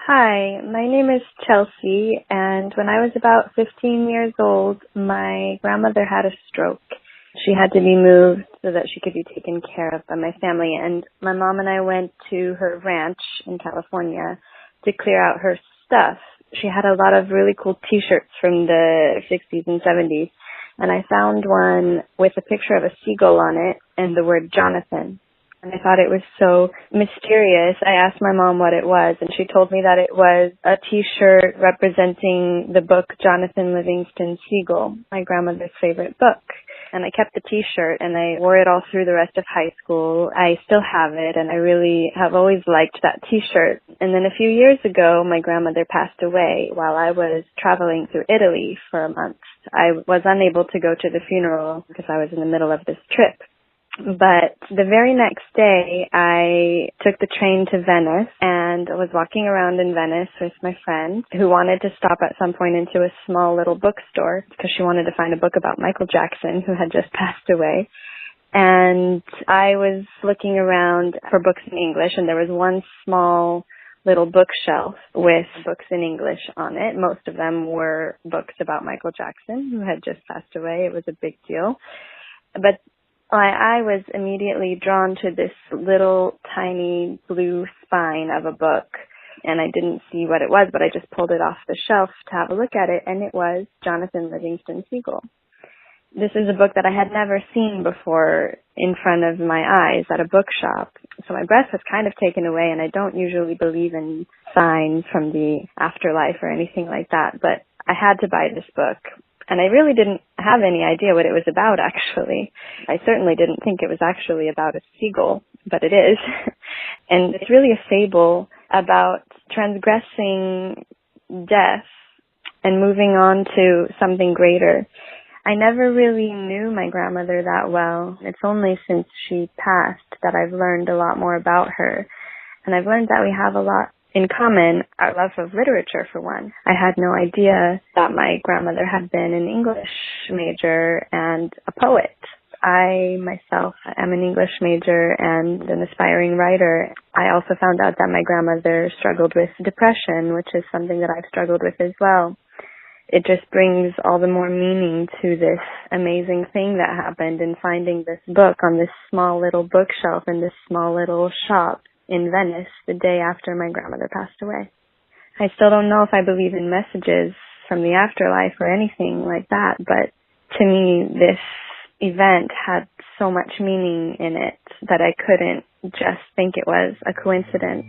Hi, my name is Chelsea, and when I was about 15 years old, my grandmother had a stroke. She had to be moved so that she could be taken care of by my family, and my mom and I went to her ranch in California to clear out her stuff. She had a lot of really cool t-shirts from the 60s and 70s, and I found one with a picture of a seagull on it and the word Jonathan. And I thought it was so mysterious. I asked my mom what it was, and she told me that it was a T-shirt representing the book Jonathan Livingston Seagull, my grandmother's favorite book. And I kept the T-shirt, and I wore it all through the rest of high school. I still have it, and I really have always liked that T-shirt. And then a few years ago, my grandmother passed away while I was traveling through Italy for a month. I was unable to go to the funeral because I was in the middle of this trip. But the very next day, I took the train to Venice and was walking around in Venice with my friend who wanted to stop at some point into a small little bookstore because she wanted to find a book about Michael Jackson, who had just passed away. And I was looking around for books in English, and there was one small little bookshelf with books in English on it. Most of them were books about Michael Jackson, who had just passed away. It was a big deal. But I was immediately drawn to this little tiny blue spine of a book, and I didn't see what it was, but I just pulled it off the shelf to have a look at it, and it was Jonathan Livingston Seagull. This is a book that I had never seen before in front of my eyes at a bookshop, so my breath was kind of taken away, and I don't usually believe in signs from the afterlife or anything like that, but I had to buy this book. And I really didn't have any idea what it was about, actually. I certainly didn't think it was actually about a seagull, but it is. And it's really a fable about transgressing death and moving on to something greater. I never really knew my grandmother that well. It's only since she passed that I've learned a lot more about her. And I've learned that we have a lot in common, our love of literature, for one. I had no idea that my grandmother had been an English major and a poet. I myself am an English major and an aspiring writer. I also found out that my grandmother struggled with depression, which is something that I've struggled with as well. It just brings all the more meaning to this amazing thing that happened in finding this book on this small little bookshelf in this small little shop in Venice the day after my grandmother passed away. I still don't know if I believe in messages from the afterlife or anything like that, but to me, this event had so much meaning in it that I couldn't just think it was a coincidence.